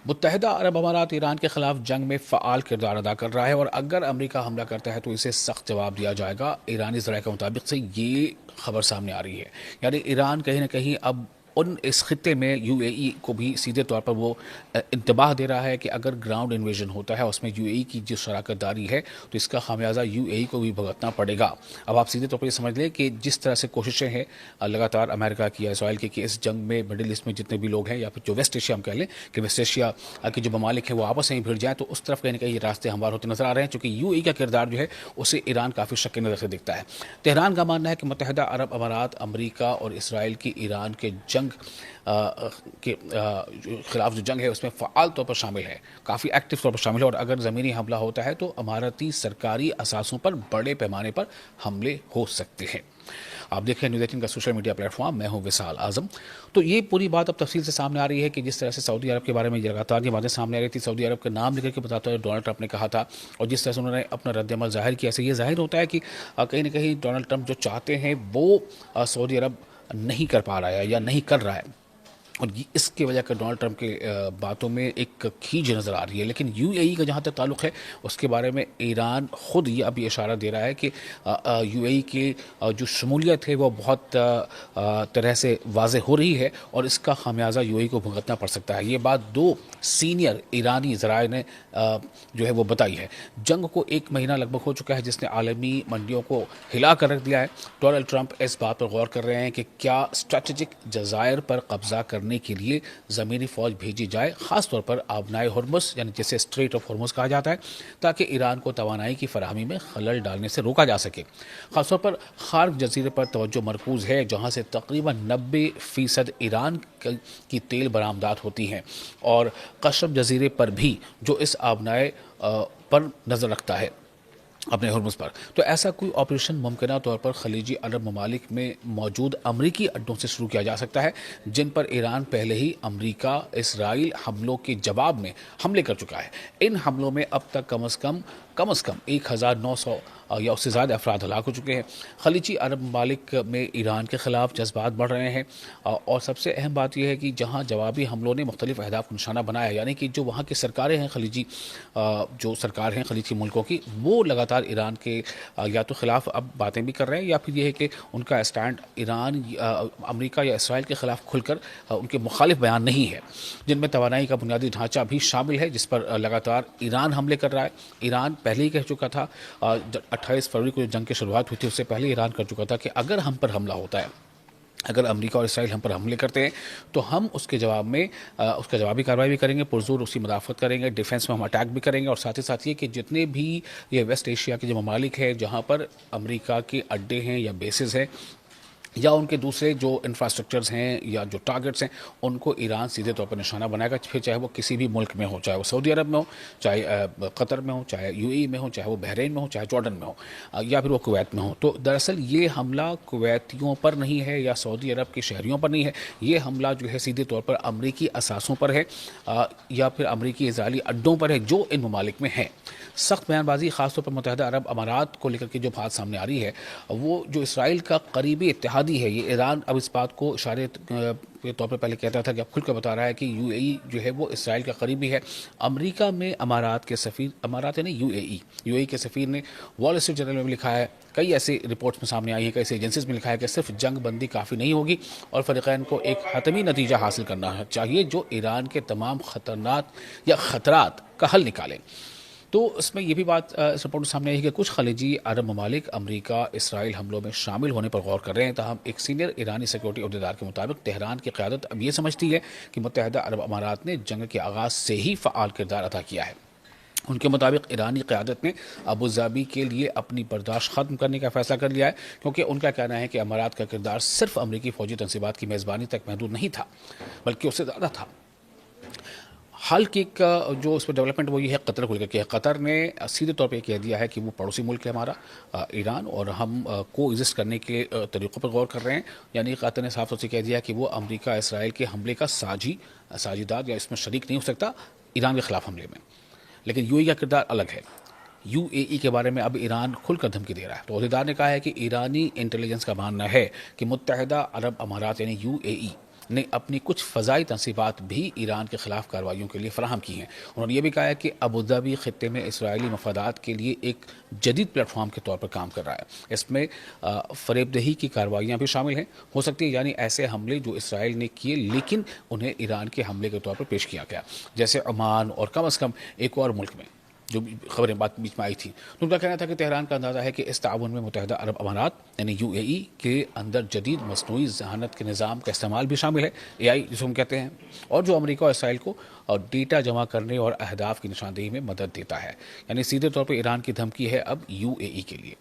متحدہ عرب امارات ایران کے خلاف جنگ میں فعال کردار ادا کر رہا ہے اور اگر امریکہ حملہ کرتا ہے تو اسے سخت جواب دیا جائے گا۔ ایرانی ذرائع کے مطابق سے یہ خبر سامنے آ رہی ہے، یعنی ایران کہیں نہ کہیں اب اس خطے میں یو اے ای کو بھی سیدھے طور پر وہ انتباہ دے رہا ہے کہ اگر گراؤنڈ انویژن ہوتا ہے اس میں یو اے ای کی جو شراکت داری ہے تو اس کا خمیازہ یو اے ای کو بھی بھگتنا پڑے گا۔ اب آپ سیدھے طور پر یہ سمجھ لیں کہ جس طرح سے کوششیں ہیں لگاتار امریکہ کی یا اسرائیل کی کہ اس جنگ میں مڈل ایسٹ میں جتنے بھی لوگ ہیں یا پھر جو ویسٹ ایشیا ہم کہہ لیں کہ ویسٹ ایشیا کے جو ممالک ہیں وہ آپس میں ہی بھیڑ جائیں، تو اس طرف کہیں نہ کہیں یہ راستے ہموار ہوتے نظر آ رہے ہیں، چونکہ یو اے ای کا کردار جو ہے اسے ایران کافی شک کی نظر سے دیکھتا ہے۔ تہران کا ماننا ہے کہ متحدہ عرب امارات امریکہ اور اسرائیل کی ایران کے جنگ کے خلاف جو جنگ ہے اس میں فعال طور پر شامل ہے، کافی ایکٹیو طور پر شامل ہے، اور اگر زمینی حملہ ہوتا ہے تو اماراتی سرکاری اثاثوں پر بڑے پیمانے پر حملے ہو سکتے ہیں۔ آپ دیکھیں نیوز 18 کا سوشل میڈیا پلیٹ فارم، میں ہوں وصال اعظم۔ تو یہ پوری بات اب تفصیل سے سامنے آ رہی ہے کہ جس طرح سے سعودی عرب کے بارے میں لگاتار یہ باتیں سامنے آ رہی تھی، سعودی عرب کا نام لے کر کے بتاتے ہوئے ڈونلڈ ٹرمپ نے کہا تھا، اور جس طرح سے انہوں نے اپنا رد عمل ظاہر کیا، سے یہ ظاہر ہوتا ہے کہ کہیں نہ کہیں ڈونلڈ ٹرمپ جو چاہتے ہیں وہ سعودی عرب نہیں کر پا رہا ہے یا نہیں کر رہا ہے، اور اس کی وجہ کا ڈونلڈ ٹرمپ کے باتوں میں ایک کھینچ نظر آ رہی ہے۔ لیکن یو اے ای کا جہاں تک تعلق ہے اس کے بارے میں ایران خود یہ ابھی اشارہ دے رہا ہے کہ یو اے ای کی جو شمولیت ہے وہ بہت طرح سے واضح ہو رہی ہے اور اس کا خمیازہ یو اے ای کو بھگتنا پڑ سکتا ہے۔ یہ بات دو سینئر ایرانی ذرائع نے جو ہے وہ بتائی ہے۔ جنگ کو ایک مہینہ لگ بھگ ہو چکا ہے جس نے عالمی منڈیوں کو ہلا کر رکھ دیا ہے۔ ڈونلڈ ٹرمپ اس بات پر غور کر رہے ہیں کہ کیا اسٹریٹجک جزائر پر قبضہ کرنے کے لیے زمینی فوج بھیجی جائے، خاص طور پر آبنائے ہرمز یعنی جسے اسٹریٹ آف ہرمز کہا جاتا ہے، تاکہ ایران کو توانائی کی فراہمی میں خلل ڈالنے سے روکا جا سکے۔ خاص طور پر خارق جزیرے پر توجہ مرکوز ہے جہاں سے تقریباً 90% ایران کی تیل برآمدات ہوتی ہیں، اور قشم جزیرے پر بھی جو اس آبنائے پر نظر رکھتا ہے اپنے ہرمز پر۔ تو ایسا کوئی آپریشن ممکنہ طور پر خلیجی عرب ممالک میں موجود امریکی اڈوں سے شروع کیا جا سکتا ہے، جن پر ایران پہلے ہی امریکہ اسرائیل حملوں کے جواب میں حملے کر چکا ہے۔ ان حملوں میں اب تک کم از کم 1900 یا اس سے زیادہ افراد ہلاک ہو چکے ہیں۔ خلیجی عرب ممالک میں ایران کے خلاف جذبات بڑھ رہے ہیں، اور سب سے اہم بات یہ ہے کہ جہاں جوابی حملوں نے مختلف اہداف کو نشانہ بنایا، یعنی کہ جو وہاں کی سرکاریں ہیں خلیجی جو سرکار ہیں خلیجی ملکوں کی، وہ لگاتار ایران کے یا تو خلاف اب باتیں بھی کر رہے ہیں، یا پھر یہ ہے کہ ان کا اسٹینڈ ایران امریکہ یا اسرائیل کے خلاف کھل کر ان کے مخالف بیان نہیں ہے، جن میں توانائی کا بنیادی ڈھانچہ بھی شامل ہے جس پر لگاتار ایران حملے کر رہا ہے۔ ایران پہلے ہی کہہ چکا تھا، 28 فروری کو جو جنگ کی شروعات ہوئی تھی اس سے پہلے ایران کر چکا تھا کہ اگر ہم پر حملہ ہوتا ہے، اگر امریکہ اور اسرائیل ہم پر حملے کرتے ہیں تو ہم اس کے جواب میں اس کا جوابی کارروائی بھی کریں گے، پرزور اس کی مدافعت کریں گے، ڈیفنس میں ہم اٹیک بھی کریں گے، اور ساتھ ہی ساتھ یہ کہ جتنے بھی یہ ویسٹ ایشیا کے جو ممالک ہیں جہاں پر امریکہ کے اڈے ہیں یا بیسز ہیں یا ان کے دوسرے جو انفراسٹرکچرز ہیں یا جو ٹارگٹس ہیں، ان کو ایران سیدھے طور پر نشانہ بنائے گا، پھر چاہے وہ کسی بھی ملک میں ہو، چاہے وہ سعودی عرب میں ہو، چاہے قطر میں ہو، چاہے یو اے ای میں ہو، چاہے وہ بحرین میں ہو، چاہے جارڈن میں ہو، یا پھر وہ کویت میں ہو۔ تو دراصل یہ حملہ کویتیوں پر نہیں ہے یا سعودی عرب کے شہریوں پر نہیں ہے، یہ حملہ جو ہے سیدھے طور پر امریکی اثاثوں پر ہے یا پھر امریکی اسرائیلی اڈوں پر ہے جو ان ممالک میں ہیں۔ سخت بیان بازی خاص طور پر متحدہ عرب امارات کو لے کر کے جو بات سامنے آ رہی ہے، وہ جو اسرائیل کا قریبی اتحادی ہے، یہ ایران اب اس بات کو اشارے کے طور پر پہلے کہتا تھا کہ اب کھل کر بتا رہا ہے کہ یو اے ای جو ہے وہ اسرائیل کا قریبی ہے۔ امریکہ میں امارات کے سفیر، امارات یعنی یو اے ای کے سفیر نے وال اسٹریٹ جرنل میں بھی لکھا ہے، کئی ایسے رپورٹس میں سامنے آئی ہیں، کئی ایسی ایجنسیز میں لکھا ہے کہ صرف جنگ بندی کافی نہیں ہوگی اور فریقین کو ایک حتمی نتیجہ حاصل کرنا چاہیے جو ایران کے تمام خطرات کا حل نکالے۔ تو اس میں یہ بھی بات اس رپورٹ میں سامنے آئی ہے کہ کچھ خلیجی عرب ممالک امریکہ اسرائیل حملوں میں شامل ہونے پر غور کر رہے ہیں، تاہم ایک سینئر ایرانی سیکورٹی عہدیدار کے مطابق تہران کی قیادت اب یہ سمجھتی ہے کہ متحدہ عرب امارات نے جنگ کے آغاز سے ہی فعال کردار ادا کیا ہے۔ ان کے مطابق ایرانی قیادت نے ابوظہبی کے لیے اپنی برداشت ختم کرنے کا فیصلہ کر لیا ہے، کیونکہ ان کا کہنا ہے کہ امارات کا کردار صرف امریکی فوجی تنصیبات کی میزبانی تک محدود نہیں تھا بلکہ اس سے زیادہ تھا۔ حال کی جو اس پر ڈیولپمنٹ وہ یہ ہے قطر کو لے کر کے، قطر نے سیدھے طور پہ یہ کہہ دیا ہے کہ وہ پڑوسی ملک ہے ہمارا ایران، اور ہم کو ایگزسٹ کرنے کے طریقوں پر غور کر رہے ہیں، یعنی قطر نے صاف طور سے کہہ دیا کہ وہ امریکہ اسرائیل کے حملے کا ساجدار یا اس میں شریک نہیں ہو سکتا ایران کے خلاف حملے میں۔ لیکن یو اے ای کا کردار الگ ہے، یو اے ای کے بارے میں اب ایران کھل کر دھمکی دے رہا ہے۔ تو عہدیدار نے کہا ہے کہ ایرانی انٹیلیجنس کا ماننا ہے کہ متحدہ عرب امارات یعنی یو اے ای نے اپنی کچھ فضائی تنصیبات بھی ایران کے خلاف کارروائیوں کے لیے فراہم کی ہیں. انہوں نے یہ بھی کہا ہے کہ ابوظہبی خطے میں اسرائیلی مفادات کے لیے ایک جدید پلیٹ فارم کے طور پر کام کر رہا ہے. اس میں فریب دہی کی کارروائیاں بھی شامل ہیں ہو سکتی ہے، یعنی ایسے حملے جو اسرائیل نے کیے لیکن انہیں ایران کے حملے کے طور پر پیش کیا گیا، جیسے عمان اور کم از کم ایک اور ملک میں جو خبریں بات بیچ میں آئی تھی. تو ان کا کہنا تھا کہ تہران کا اندازہ ہے کہ اس تعاون میں متحدہ عرب امارات یعنی UAE کے اندر جدید مصنوعی ذہانت کے نظام کا استعمال بھی شامل ہے، AI جسے ہم کہتے ہیں، اور جو امریکہ اور اسرائیل کو ڈیٹا جمع کرنے اور اہداف کی نشاندہی میں مدد دیتا ہے. یعنی سیدھے طور پر ایران کی دھمکی ہے اب UAE کے لیے.